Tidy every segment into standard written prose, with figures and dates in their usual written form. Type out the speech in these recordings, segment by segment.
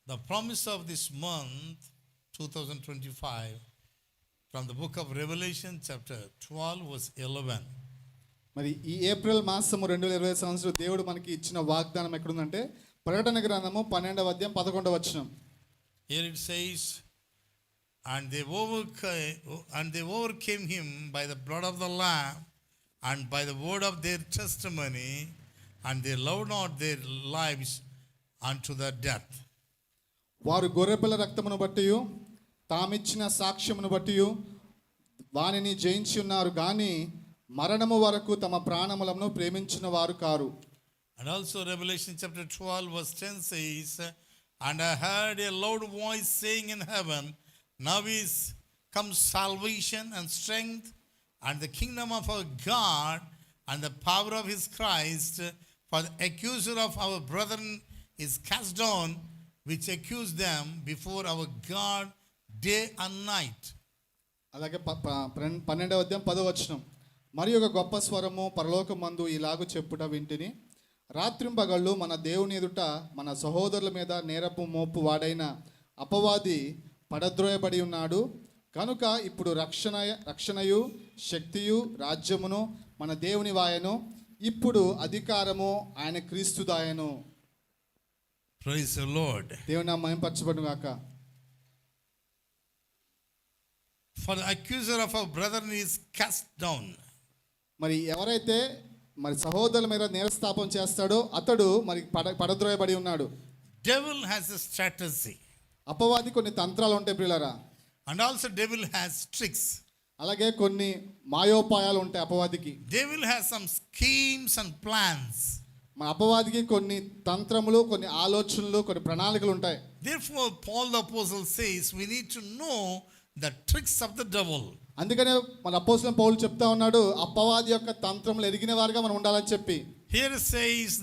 The promise of this month, 2025, from the book of Revelation, chapter 12, verse 11. మరి ఈ April మాసము 2020 సంవత్సరం దేవుడు మనకి ఇచ్చిన వాగ్దానం ఎక్కడుందంటే ప్రకటన గ్రంథము 12వ అధ్యాయం 11వ వచనం. Here it says, and they overcame him by the blood of the Lamb and by the word of their testimony, and they loved not their lives unto the death. వారు గొర్రెపిల్ల రక్తమును బట్టియు తామిచ్చిన సాక్ష్యమును బట్టియు వానిని జయించి ఉన్నారు గాని మరణము వరకు తమ ప్రాణములను ప్రేమించిన వారు car. And also Revelation chapter 12 verse 10 says, and I heard a loud voice saying in heaven, now is come salvation and strength and the kingdom of our God and the power of his Christ, for the accuser of our brethren is cast down, which accuse them before our God day and night. అలాగే 12వ అధ్యాయం 10వ వచనం. మరి ఒక గొప్ప స్వరము పరలోకమందు ఇలాగు చెప్పుట వింటిని, రాత్రింపగళ్ళు మన దేవుని ఎదుట మన సహోదరుల మీద నేరపు మోపు వాడైన అపవాది పడద్రోయబడి ఉన్నాడు కనుక ఇప్పుడు రక్షణయు శక్తియు రాజ్యమును మన దేవుని వాయను, ఇప్పుడు అధికారము ఆయన క్రీస్తుదాయను. Praise the Lord. దేవుని నామము మహిమపరచబడును గాక. For the accuser of our brethren is cast down. మరి ఎవరైతే మరి సహోదరుల మీద నేరస్థాపన చేస్తాడో అతడు మరి పడద్రోయబడి ఉన్నాడు. Devil has a strategy. అపవాది కొన్ని తంత్రాలు ఉంటాయి ప్రియులారా. And also devil has tricks. అలాగే కొన్ని మాయోపాయాలు ఉంటాయి అపవాదికి. Devil has some schemes and plans. మన అపవాదికి కొన్ని తంత్రములు, కొన్ని ఆలోచనలు, కొన్ని ప్రణాళికలు ఉంటాయి. Therefore Paul the apostle says we need to know the tricks of the devil. అందుకనే మన అపోస్తలుడైన పౌలు చెప్తా ఉన్నాడు అపవాది యొక్క తంత్రములు ఎరిగిన వారుగా మనం ఉండాలని చెప్పి. Here says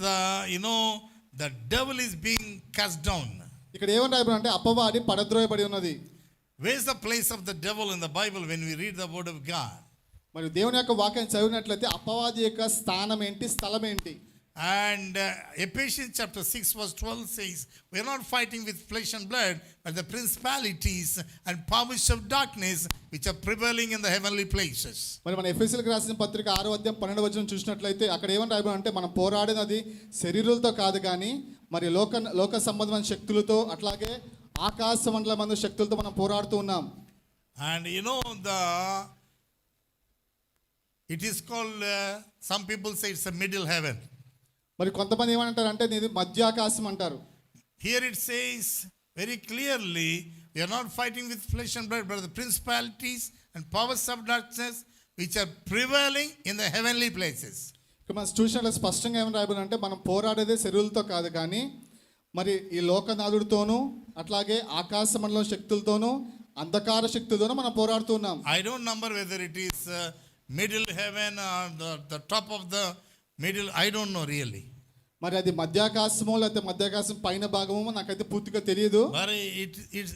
the devil is being cast down. ఇక్కడ ఏమని అంటే అపవాది పడద్రోయబడి ఉన్నది. Where is the place of the devil in the Bible when we read the word of God? మరి దేవుని యొక్క వాక్యాన్ని చదివినట్లయితే అపవాది యొక్క స్థానం ఏంటి, స్థలం ఏంటి? And Ephesians chapter 6 verse 12 says, we are not fighting with flesh and blood, but the principalities and powers of darkness which are prevailing in the heavenly places. మరి మన ఎఫెసీయులకు రాసిన పత్రిక 6వ అధ్యాయం 12వ వచనం చూసినట్లయితే అక్కడ ఏమని రాయబడి అంటే మనం పోరాడేది శరీరులతో కాదు కానీ మరి లోక సంబంధమైన శక్తులతో, అట్లాగే ఆకాశ మండలమందు శక్తులతో మనం పోరాడుతూ ఉన్నాం. And it is called some people say it's a middle heaven. మరి కొంతమంది ఏమంటారు అంటే ఇది మధ్యాకాశం అంటారు. Here it says very clearly, we are not fighting with flesh and blood, but the principalities and powers of darkness which are prevailing in the heavenly places. ఇక మనం చూసినట్లయితే స్పష్టంగా ఏమని రాయబడి అంటే మనం పోరాడేదే శరీరులతో కాదు కానీ మరి ఈ లోకనాథుడితోనూ, అట్లాగే ఆకాశ మండలం శక్తులతోనూ, అంధకార శక్తులతోనూ మనం పోరాడుతున్నాం. I don't number whether it is middle heaven or the top of the middle, I don't know really. మరి అది మధ్యాకాశమో లేకపోతే మధ్యాకాశం పైన భాగమో నాకైతే పూర్తిగా తెలియదు. But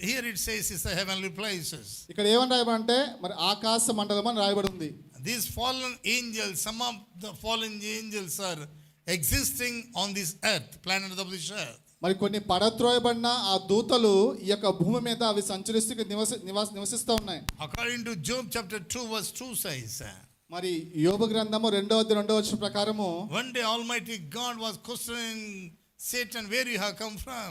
here it says it's the heavenly places. ఇక్కడ ఏమని రాయబడి అంటే మరి ఆకాశ మండలం అని రాయబడి ఉంది. These fallen angels, some of the fallen angels are existing on this earth, planet of this earth. మరి కొన్ని పడత్రోయబడిన ఆ దూతలు ఈ యొక్క భూమి మీద అవి సంచరిస్తూ నివసిస్తూ ఉన్నాయి. According to Job chapter 2 verse 2 says, మరి యోబు గ్రంథము 2వ వచనం ప్రకారము one day Almighty God was questioning Satan, where you have come from.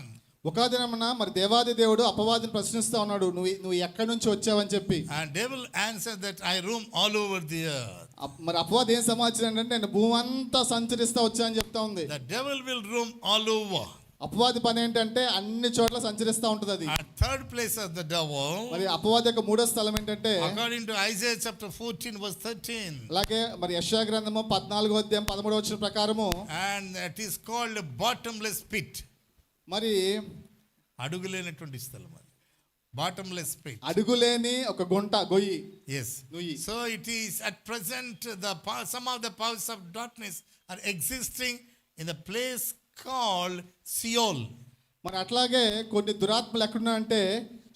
ఒక దినమున మరి దేవాది దేవుడు అపవాదిని ప్రశ్నిస్తా ఉన్నాడు, నువ్వు ఎక్కడి నుంచి వచ్చావని చెప్పి. And devil answered that I roam all over the earth. మరి అపవాది ఏం సమాచారం అంటే నేను భూమి అంతా సంచరిస్తా వచ్చా అని చెప్తా ఉంది. The devil will roam all over. అపవాది పని ఏంటంటే అన్ని చోట్ల సంచరిస్తూ ఉంటుంది అది. And third place of the devil, మరి అపవాది యొక్క మూడో స్థలం ఏంటంటే according to Isaiah chapter 14 verse 13, అలాగే మరి యెషయా గ్రంథము 14వ అధ్యాయం 13వ వచనం ప్రకారము, and it is called a bottomless pit. మరి అడుగులేనటువంటి స్థలం అది, bottomless pit, అడుగులేని ఒక గుంట, గొయ్యి. yes. So it is at present some of the powers of darkness are existing in the place called Sheol. మరి అట్లాగే కొన్ని దురాత్మలు ఎక్కడున్నాయంటే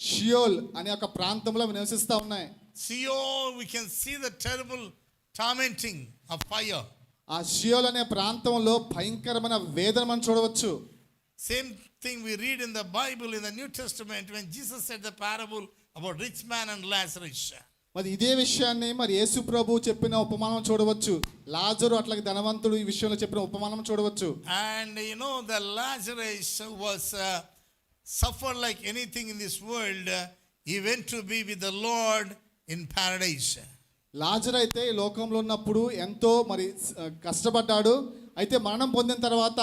షియోల్ అనే ఒక ప్రాంతంలో నివసిస్తూ ఉన్నాయి. Sheol, we can see the terrible tormenting of fire. ఆ షియోల్ అనే ప్రాంతంలో భయంకరమైన వేదన మనం చూడవచ్చు. Same thing we read in the Bible in the New Testament when Jesus said the parable about rich man and Lazarus. మరి ఇదే విషయాన్ని మరి యేసు ప్రభు చెప్పిన ఉపమానం చూడవచ్చు. లాజరు అట్లాగే ధనవంతుడు ఈ విషయంలో చెప్పిన ఉపమానం చూడవచ్చు. And you know, the Lazarus was suffered like anything in this world. He went to be with the Lord in paradise. లాజరు అయితే ఈ లోకంలో ఉన్నప్పుడు ఎంతో మరి కష్టపడ్డాడు. అయితే మరణం పొందిన తర్వాత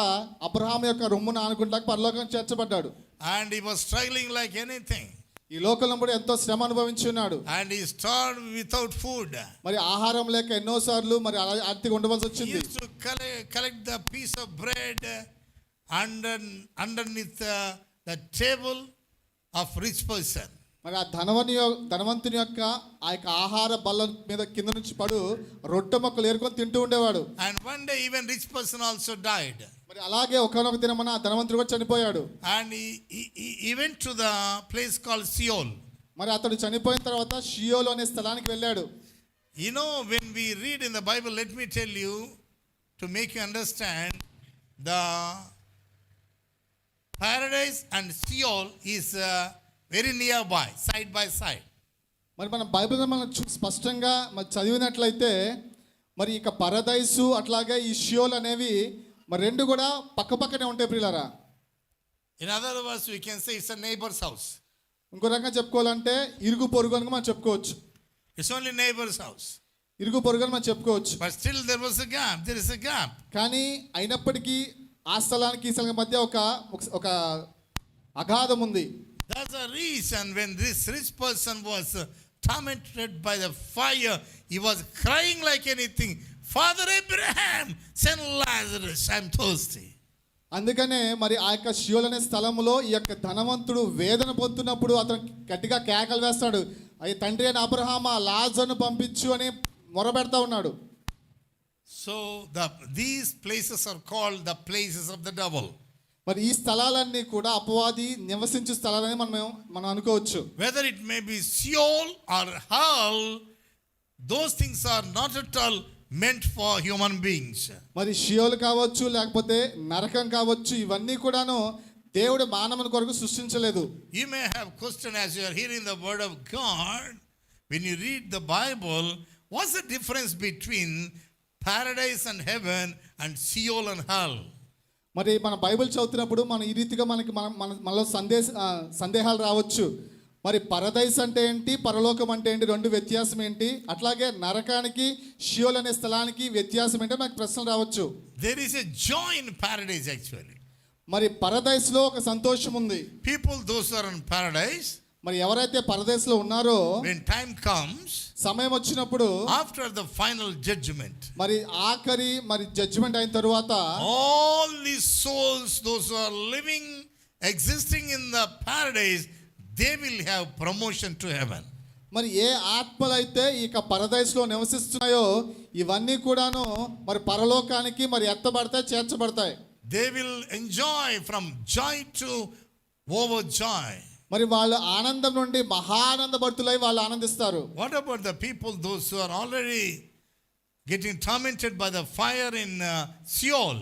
అబ్రహాము యొక్క రొమ్మున ఆనుకుంటాక పరలోకం చేర్చబడ్డాడు. And he was struggling like anything. ఈ లోకంలో కూడా ఎంతో శ్రమ అనుభవించున్నాడు. And he starved without food. మరి ఆహారం లేక ఎన్నో సార్లు మరి ఆర్తిగా ఉండవలసి He వచ్చింది. used to collect the piece of bread underneath the table of rich person. మరి ఆ ధనవంతుని యొక్క ఆ యొక్క ఆహార బల్ల మీద కింద నుంచి పడు రొట్టె మొక్కలు ఏరుకొని తింటూ ఉండేవాడు. And one day even rich person also died. మరి అలాగే ఒకనొక దినమున ఆ ధనవంతుడు కూడా చనిపోయాడు. And he went to the place called Sheol. మరి అతడు చనిపోయిన తర్వాత షియోలు అనే స్థలానికి వెళ్ళాడు. You know, when we read in the Bible, let me tell you, to make you understand, the paradise and Sheol is very nearby, side by side. మరి మన Bible మనం స్పష్టంగా మరి చదివినట్లయితే మరి ఇక పరదైసు అట్లాగే ఈ షియోల్ అనేవి మరి రెండు కూడా పక్కపక్కనే ఉంటాయి ప్రియులారా. In other words, we can say it's a neighbor's house. ఇంకో రకంగా చెప్పుకోవాలంటే ఇరుగు పొరుగు అని మనం చెప్పుకోవచ్చు. It's only neighbor's house. ఇరుగు పొరుగు అని మనం చెప్పుకోవచ్చు. But still there was a gap. There is a gap. కానీ అయినప్పటికీ ఆ స్థలానికి ఈ స్థలానికి మధ్య ఒక అగాధం ఉంది. That's the reason when this rich person was tormented by the fire, he was crying like anything, Father Abraham, send Lazarus, I'm thirsty. అందుకనే మరి ఆ యొక్క షియోల్ అనే స్థలంలో ఈ యొక్క ధనవంతుడు వేదన పొందుతున్నప్పుడు అతను గట్టిగా కేకలు వేస్తాడు, అయ్యి తండ్రి అయిన అబ్రహామా లాజరును పంపించు అని మొరపెడతా ఉన్నాడు. So these places are called the places of the devil. మరి ఈ స్థలాలన్నీ కూడా అపవాది నివసించే స్థలాలని మనం అనుకోవచ్చు. Whether it may be Sheol or hell, those things are not at all meant for human beings. మరి షియోల్ కావచ్చు లేకపోతే నరకం కావచ్చు, ఇవన్నీ కూడాను దేవుడు మానవుని కొరకు సృష్టించలేదు. You may have question as you are hearing the word of God. When you read the Bible, what's the difference between paradise and heaven and Sheol and hell? మరి మన బైబిల్ చదువుతున్నప్పుడు మనం ఈ రీతిగా మనలో సందేహాలు రావచ్చు. మరి పరదైస్ అంటే ఏంటి, పరలోకం అంటే ఏంటి, రెండు వ్యత్యాసం ఏంటి, అట్లాగే నరకానికి షియోల్ అనే స్థలానికి వ్యత్యాసం ఏంటో నాకు ప్రశ్నలు రావచ్చు. There is a joy in paradise actually. మరి పరదైస్లో ఒక సంతోషం ఉంది. People those who are in paradise, మరి ఎవరైతే పరదేశంలో ఉన్నారో when time comes, సమయం వచ్చినప్పుడు after the final judgment, మరి ఆఖరి మరి జడ్జిమెంట్ అయిన తరువాత all these souls, those who are living, existing in the paradise, they will have promotion to heaven. మరి ఏ ఆత్మలైతే ఇక పరదేశంలో నివసిస్తున్నాయో ఇవన్నీ కూడాను మరి పరలోకానికి మరి ఎత్తబడతాయి, చేర్చబడతాయి. They will enjoy from joy to overjoy. మరి వాళ్ళు ఆనందం నుండి మహానందభరితులై వాళ్ళు ఆనందిస్తారు. What about the people those who are already getting tormented by the fire in Sheol?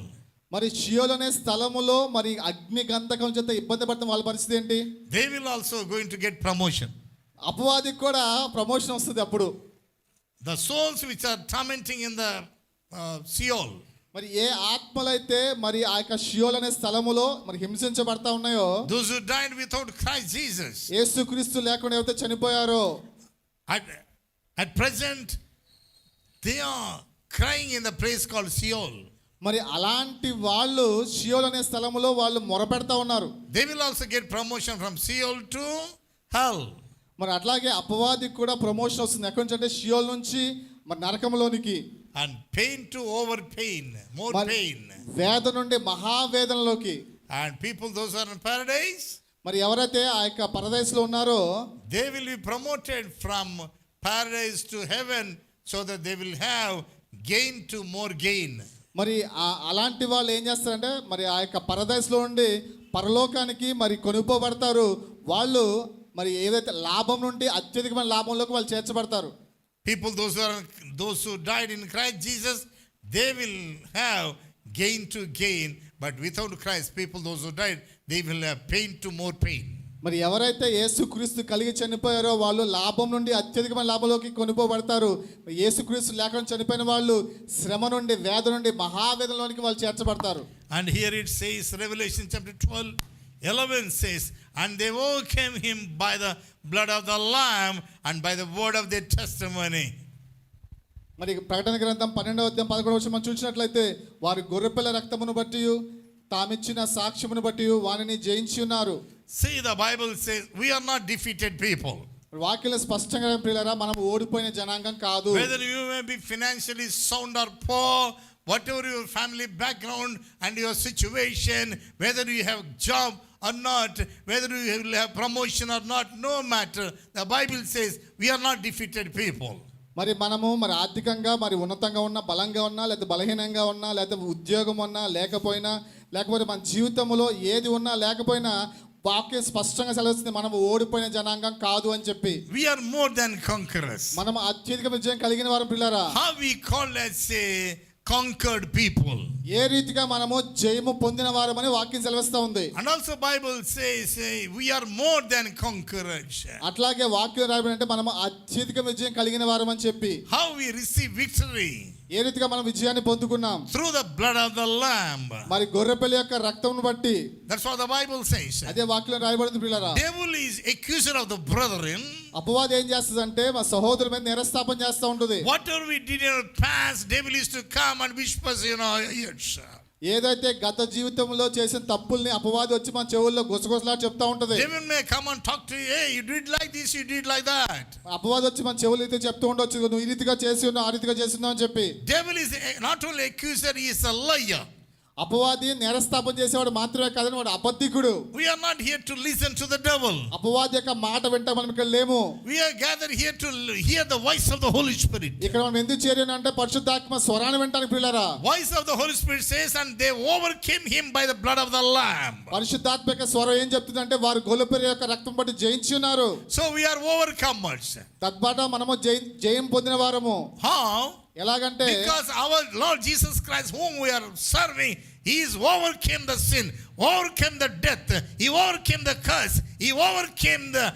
మరి షియోల్ అనే స్థలములో మరి అగ్ని గంధకం చేత ఇబ్బంది పడుతున్న వాళ్ళ పరిస్థితి ఏంటి? They will also going to get promotion. అపవాదికి కూడా ప్రమోషన్ వస్తుంది అప్పుడు. The souls which are tormenting in the Sheol, మరి ఏ ఆత్మలైతే మరి ఆ యొక్క షియోల్ అనే స్థలములో మరి హింసించబడతా ఉన్నాయో, those who died without Christ Jesus, యేసుక్రీస్తు లేకుండా ఎవరైతే చనిపోయారో at present they are crying in the place called Sheol. మరి అలాంటి వాళ్ళు షియోల్ అనే స్థలములో వాళ్ళు మొరపెడతా ఉన్నారు. They will also get promotion from Sheol to hell. మరి అట్లాగే అపవాదికి కూడా ప్రమోషన్ వస్తుంది. ఎక్కడి నుంచి అంటే షియోల్ నుంచి మరి నరకంలోనికి. And pain to over pain, more pain. వేదన నుండి మహావేదనలోకి. And people those who are in paradise, మరి ఎవరైతే ఆ యొక్క పరదేశంలో ఉన్నారో they will be promoted from paradise to heaven so that they will have gain to more gain. మరి అలాంటి వాళ్ళు ఏం చేస్తారంటే మరి ఆ యొక్క పరదేశంలో నుండి పరలోకానికి మరి కొనుక్కోబడతారు. వాళ్ళు మరి ఏదైతే లాభం నుండి అత్యధికమైన లాభంలోకి వాళ్ళు చేర్చబడతారు. People those who died in Christ Jesus, they will have gain to gain But without Christ, people, those who died, they will have pain to more pain. మరి ఎవరైతే యేసుక్రీస్తు కలిగి చనిపోయారో వాళ్ళు లాభం నుండి అత్యధికమైన లాభంలోకి కొనుక్కోబడతారు. యేసుక్రీస్తు లేకుండా చనిపోయిన వాళ్ళు శ్రమ నుండి, వేద నుండి, మహావేదనలోనికి వాళ్ళు చేర్చబడతారు. And here it says, Revelation chapter 12:11 says, and they overcame him by the blood of the Lamb and by the word of their testimony. మరి ప్రకటన గ్రంథం 12:11 మనం చూసినట్లయితే వారి గొర్రెపిల్ల రక్తమును బట్టి తామిచ్చిన సాక్ష్యమును బట్టి వారిని జయించి ఉన్నారు. See, the Bible says we are not defeated people. వాక్యంలో స్పష్టంగా ప్రియులారా మనం ఓడిపోయిన జనాంగం కాదు. Whether you may be financially sound or poor, whatever your family background and your situation, whether you have job or not, whether you will have promotion or not, no matter. The Bible says we are not defeated people. మరి మనము ఆర్థికంగా ఉన్నతంగా ఉన్నా, బలంగా ఉన్నా, లేదా బలహీనంగా ఉన్నా, లేదా ఉద్యోగం ఉన్నా లేకపోయినా, లేకపోతే మన జీవితంలో ఏది ఉన్నా లేకపోయినా వాక్యం స్పష్టంగా సెలవుస్తుంది మనం ఓడిపోయిన జనాంగం కాదు అని చెప్పి. We are more than conquerors. మనం అత్యధిక విజయం కలిగిన వారు పిల్లరా. How we call as a conquered people. ఏ రీతిగా మనము జయము పొందిన వారమని వాక్యం సెలవిస్తా ఉంది. And also Bible says we are more than conquerors. అట్లాగే వాక్యం రాయబడిందంటే మనము అత్యధిక విజయం కలిగిన వారమని చెప్పి. How we receive victory. ఏ రీతిగా మనం విజయాన్ని పొందుకున్నాం? Through the blood of the Lamb. మరి గొర్రెపిల్ల యొక్క రక్తమును బట్టి. That's what the Bible says. అదే వాక్యంలో రాయబడింది పిల్లరా. Devil is accuser of the brethren. అపవాది ఏం చేస్తుందంటే మా సహోదరుల మీద నేరస్థాపన చేస్తూ ఉంటుంది. Whatever we did in our past, devil is to come and whispers in our ears. ఏదైతే గత జీవితంలో చేసిన తప్పుల్ని అపవాది వచ్చి మన చెవుల్లో గుసగుసలా చెప్తా ఉంటది. Devil may come and talk to you. Hey, you did like this, you did like that. అపవాది వచ్చి మన చెవులు అయితే చెప్తూ ఉండొచ్చు, నువ్వు ఈ రీతిగా చేసి ఉన్నావు, ఆ రీతిగా చేసి ఉన్నావు అని చెప్పి. Devil is not only accuser, he is a liar. అపవాది నేరస్థాపన చేసేవాడు మాత్రమే కాదని వాడు అబద్ధికుడు. We are not here to listen to the devil. అపవాది యొక్క మాట వింటా మనం ఇక్కడ లేము. We are gathered here to hear the voice of the Holy Spirit. ఇక్కడ మనం ఎందుకు చేరాను అంటే పరిశుద్ధాత్మ స్వరాన్ని వింటానికి పిల్లరా. Voice of the Holy Spirit says, and they overcame him by the blood of the Lamb. పరిశుద్ధాత్మ యొక్క స్వరం ఏం చెప్తుందంటే వారు గొర్రెపిల్ల యొక్క రక్తం బట్టి జయించి ఉన్నారు. So we are overcomers. తద్వారా మనము జయం పొందిన వారము. How? ఎలాగంటే Because our Lord Jesus Christ, whom we are serving, he is overcame the sin, overcame the death, he overcame the curse, he overcame the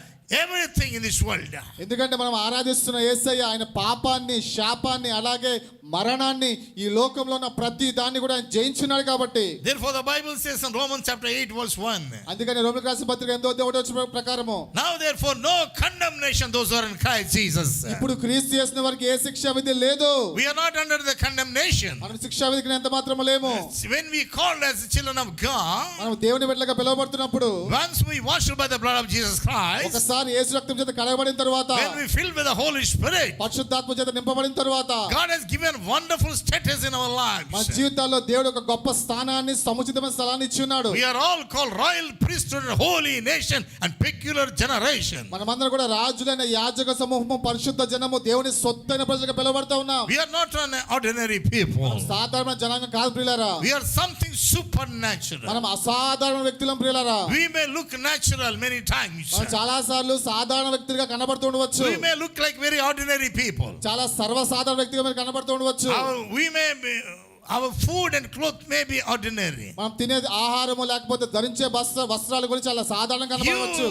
everything in this world. ఎందుకంటే మనం ఆరాధిస్తున్న యేసయ్య ఆయన పాపాన్ని, శాపాన్ని, అలాగే మరణాన్ని, ఈ లోకంలో ఉన్న ప్రతి దాన్ని కూడా ఆయన జయించున్నాడు కాబట్టి. Therefore the Bible says in Romans chapter 8 verse 1. అందుకని రోమీయులకు రాసిన పత్రిక 8:1 ప్రకారము Now therefore no condemnation those who are in Christ Jesus. ఇప్పుడు క్రీస్తు యేసుని వారికి ఏ శిక్షా విధి లేదు. We are not under the condemnation. మనం శిక్షా విధికి ఎంత మాత్రము లేము. When we called as the children of God, మనం దేవుని బిడ్డలుగా పిలువబడుతున్నప్పుడు, once we washed by the blood of Jesus Christ, ఒకసారి యేసు రక్తం చేత కడగబడిన తరువాత, when we filled with the Holy Spirit, పరిశుద్ధాత్మ చేత నింపబడిన తరువాత, God has given wonderful status in our lives. మన జీవితాల్లో దేవుడు ఒక గొప్ప స్థానాన్ని, సముచితమైన స్థలాన్ని ఇచ్చి ఉన్నాడు. We are all called royal priesthood, holy nation and peculiar generation. మనమందరం కూడా రాజులైన యాజక సమూహము, పరిశుద్ధ జనము, దేవుని సొత్తైన ప్రజలుగా పిలువబడతా ఉన్నాం. We are not an ordinary people. సాధారణ జనాంగం కాదు ప్రియులారా. We are something supernatural. మనం అసాధారణ వ్యక్తులం ప్రియులారా. We may look natural many times. మనం చాలా సార్లు సాధారణ వ్యక్తులుగా కనబడుతూ ఉండవచ్చు. We may look like very ordinary people. చాలా సర్వసాధారణ వ్యక్తిగా మీరు కనబడుతూ ఉండవచ్చు. Our food and clothes may be ordinary. మనం తినే ఆహారము లేకపోతే ధరించే వస్త్రాల గురించి చాలా సాధారణంగా కనబడవచ్చు.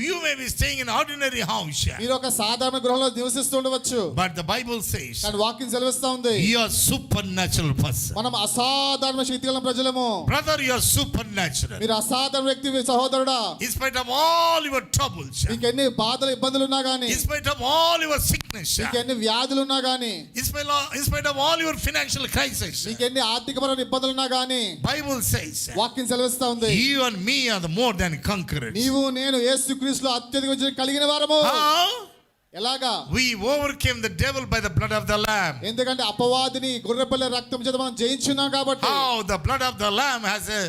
You may be staying in ordinary house. మీరు ఒక సాధారణ గృహంలో నివసిస్తూ ఉండవచ్చు. But the Bible says, కానీ వాక్యం సెలవిస్తా ఉంది, you are supernatural person. మనం అసాధారణ శక్తి గల ప్రజలము. Brother, you are supernatural. మీరు అసాధారణ వ్యక్తి సహోదరుడా. In spite of all your troubles, మీకు ఎన్ని బాధలు, ఇబ్బందులు ఉన్నా గానీ, in spite of all your sickness, మీకు ఎన్ని వ్యాధులు ఉన్నా గానీ, in spite of all your financial crisis, మీకు ఎన్ని ఆర్థికపరమైన ఇబ్బందులు ఉన్నా గానీ, Bible says, వాక్యం సెలవిస్తా ఉంది, you and me are the more than conquerors. నీవు నేను యేసుక్రీస్తులో అత్యధిక విజయం కలిగిన వారము. How? ఎలాగా? We overcame the devil by the blood of the Lamb. ఎందుకంటే అపవాదిని గొర్రెపిల్ల రక్తం చేత మనం జయించున్నాం కాబట్టి. How? The blood of the Lamb has a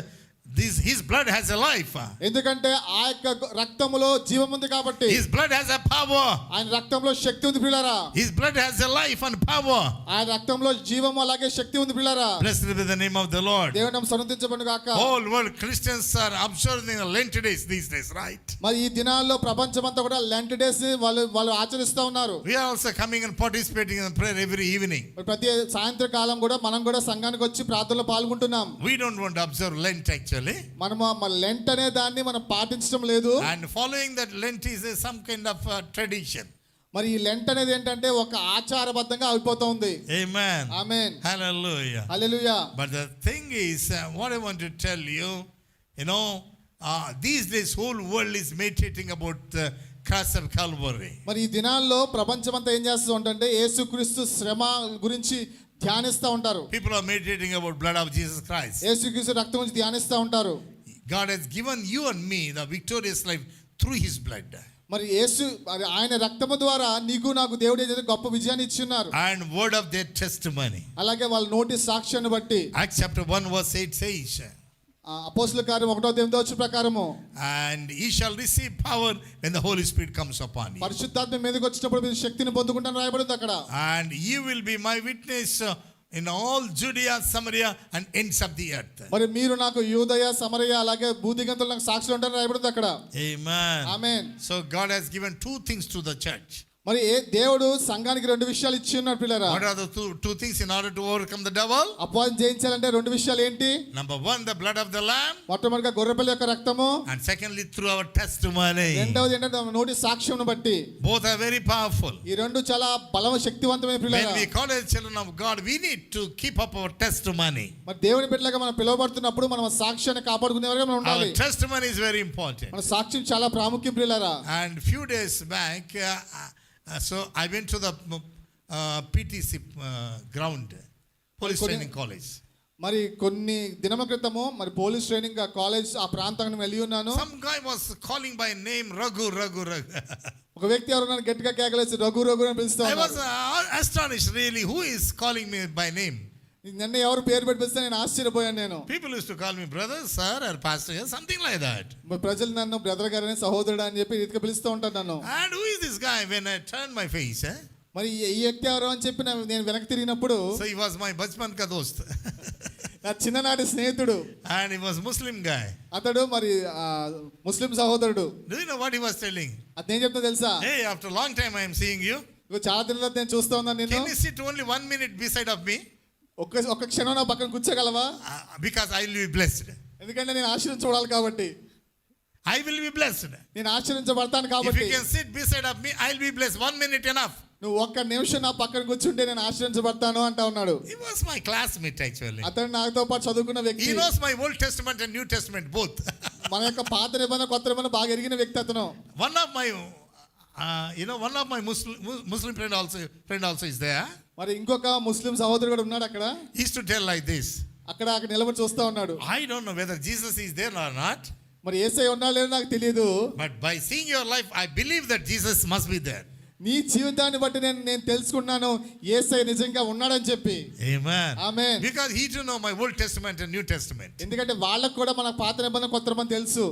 his blood has a life. ఎందుకంటే ఆ యొక్క రక్తములో జీవం ఉంది కాబట్టి. His blood has a power. ఆయన రక్తంలో శక్తి ఉంది ప్రియులారా. His blood has a life and power. ఆయన రక్తంలో జీవం అలాగే శక్తి ఉంది ప్రియులారా. Blessed be the name of the Lord. దేవుని నామం స్తుతించబడును గాక. Whole world Christians are observing Lent days these days, right? మరి ఈ దినాల్లో ప్రపంచమంతా కూడా లెంట్ డేస్ ని వాళ్ళు ఆచరిస్తూ ఉన్నారు. We are also coming and participating in prayer every evening. ప్రతి సాయంత్రకాలం కూడా మనం కూడా సంఘానికి వచ్చి ప్రార్థనలో పాల్గొంటున్నాం. We don't want to observe Lent actually. మనము లెంట్ అనే దాన్ని మనం పాటించడం లేదు. And following that Lent is some kind of tradition. మరి ఈ లెంట్ అనేది ఏంటంటే ఒక ఆచారబద్ధంగా అయిపోతుంది. Amen. Amen. Hallelujah. Hallelujah. But the thing is, what I want to tell you, these days whole world is meditating about the cross of Calvary. మరి ఈ దినాల్లో ప్రపంచమంతా ఏం చేస్తూ ఉంటంటే యేసుక్రీస్తు శ్రమ గురించి ధ్యానిస్తూ ఉంటారు. People are meditating about blood of Jesus Christ. యేసుక్రీస్తు రక్తం గురించి ధ్యానిస్తూ ఉంటారు. God has given you and me the victorious life through his blood. మరి ఆయన రక్తము ద్వారా నీకు నాకు దేవుడు ఏదైతే గొప్ప విజయాన్ని ఇచ్చిన్నారు. And word of their testimony. అలాగే వాళ్ళ నోటి సాక్ష్యాన్ని బట్టి Acts chapter 1 verse 8 says, అపోస్తలుల కార్యం 1:8 ప్రకారము, and ye shall receive power when the Holy Spirit comes upon you. పరిశుద్ధాత్మ మీదకి వచ్చినప్పుడు మీరు శక్తిని పొందుకుంటారని రాయబడింది అక్కడ. And ye will be my witness in all Judea, Samaria and ends of the earth. మరి మీరు నాకు యూదయ సమరయ అలాగే భూదిగంతులు నాకు సాక్షులు ఉంటారని రాయబడింది అక్కడ. Amen. Amen. So God has given two things to the church. మరి దేవుడు సంఘానికి రెండు విషయాలు ఇచ్చి ఉన్నాడు పిల్లరా. What are the two things in order to overcome the devil? అపవాదిని జయించాలంటే రెండు విషయాలు ఏంటి? Number 1, the blood of the lamb. మొట్టమొదటిగా గొర్రెపిల్ల యొక్క రక్తము. And secondly, through our testimony. రెండవది ఏంటంటే మన నోటి సాక్ష్యంను బట్టి. Both are very powerful. ఈ రెండు చాలా శక్తివంతమైన పిల్లరా. When we call as children of God, we need to keep up our testimony. మరి దేవుని బిడ్డలుగా మనం పిలువబడుతున్నప్పుడు మనం సాక్ష్యాన్ని కాపాడుకునేవారుగా మనం ఉండాలి. Our testimony is very important. మన సాక్ష్యం చాలా ప్రాముఖ్యం పిల్లరా. And few days back, so I went to the PTC ground, police training college. మరి కొన్ని దినముల క్రితము మరి పోలీస్ ట్రైనింగ్ కాలేజ్ ఆ ప్రాంతానికి వెళ్ళి ఉన్నాను. Some guy was calling by name Raghu. ఒక వ్యక్తి ఎవరు నన్ను గట్టిగా కేకలేసి రఘు అని పిలుస్తా I ఉన్నారు. was astonished really, who is calling me by name? నన్ను ఎవరు పేరు పెట్టి పిలిస్తే నేను ఆశ్చర్యపోయాను నేను. People used to call me brother, sir or pastor, something like that. మరి ప్రజలు నన్ను బ్రదర్ గారని సహోదరుడు అని చెప్పి రీతిగా పిలుస్తూ ఉంటారు నన్ను. And who is this guy? When I turned my face, మరి ఈ వ్యక్తి ఎవరు అని చెప్పి నేను వెనక్కి తిరిగినప్పుడు, so he was my bachpan ka dost. నా చిన్ననాటి స్నేహితుడు. And he was Muslim guy. అతడు మరి ముస్లిం సహోదరుడు. Do you know what he was telling? అతను ఏం చెప్తా తెలుసా? Hey, after a long time I am seeing you. చాలా దినాల నేను చూస్తూ ఉన్నాను నిన్ను. Can you sit only 1 minute beside of me? ఒక్క క్షణం నా పక్కన కూర్చోగలవా? Because I will be blessed. ఎందుకంటే నేను ఆశీర్వించబడాలి కాబట్టి. I will be blessed. నేను ఆశీర్వించబడతాను If కాబట్టి. you can sit beside of me, I will be blessed. 1 minute enough. నువ్వు ఒక్క నిమిషం నా పక్కన కూర్చుంటే నేను ఆశీర్వించబడతాను అంటా ఉన్నాడు. He was my classmate actually. అతను నాతో పాటు చదువుకున్న వ్యక్తి. He knows my Old Testament and New Testament both. మన యొక్క పాత నిబంధన కొత్త నిబంధన బాగా ఎరిగిన వ్యక్తి అతను. One of my Muslim friend also is there. మరి ఇంకొక ముస్లిం సహోదరుడు కూడా ఉన్నాడు అక్కడ. He used to tell like this. అక్కడ నిలబడి చూస్తా ఉన్నాడు. I don't know whether Jesus is there or not. మరి యేసయ్య ఉన్నాడో లేదో నాకు తెలియదు. But by seeing your life, I believe that Jesus must be there. నీ జీవితాన్ని బట్టి నేను తెలుసుకున్నాను యేసయ్య నిజంగా ఉన్నాడని చెప్పి. Amen. Amen. Because he to know my Old Testament and New Testament. ఎందుకంటే వాళ్ళకు కూడా మన పాత నిబంధన కొత్త నిబంధన తెలుసు.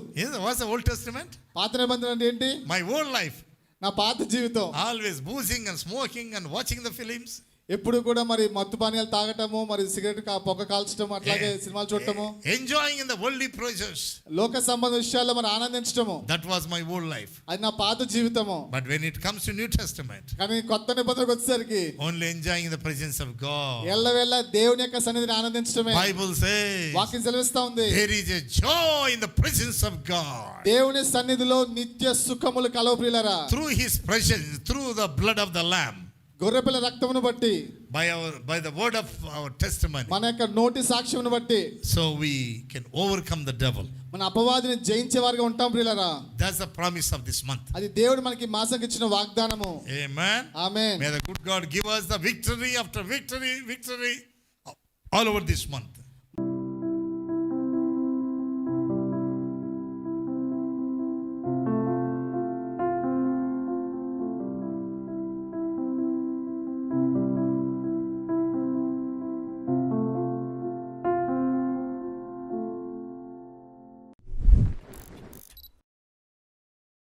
What's the Old Testament? పాత నిబంధన అంటే ఏంటి? My whole life. నా పాత జీవితం. Always boozing and smoking and watching the films. ఎప్పుడు కూడా మరి మత్తు పానీయాలు తాగటము, మరి సిగరెట్ పొగ కాల్చటము, అట్లాగే సినిమాలు చూడటము, enjoying in the worldly pleasures. లోక సంబంధ విషయాల్లో మరి ఆనందించటము. That was my whole life. అది నా పాత జీవితము. But when it comes to New Testament, కానీ కొత్త నిబంధనకు వచ్చేసరికి only enjoying the presence of God. ఎల్లవేళ దేవుని యొక్క సన్నిధిని ఆనందించటమే. Bible says వాక్యం సెలవిస్తా ఉంది. there is a joy in the presence of God. దేవుని సన్నిధిలో నిత్య సుఖములు కలవు ప్రియులారా. Through his presence, through the blood of the lamb. గొర్రెపిల్ల రక్తమును బట్టి, by the word of our testimony, మన యొక్క నోటి సాక్ష్యమును బట్టి, so we can overcome the devil. మన అపవాదిని జయించే వారిగా ఉంటాం ప్రియులారా. That's the promise of this month. అది దేవుడు మనకి మాసంకి ఇచ్చిన వాగ్దానము. Amen. Amen. May the good God give us the victory after victory all over this month.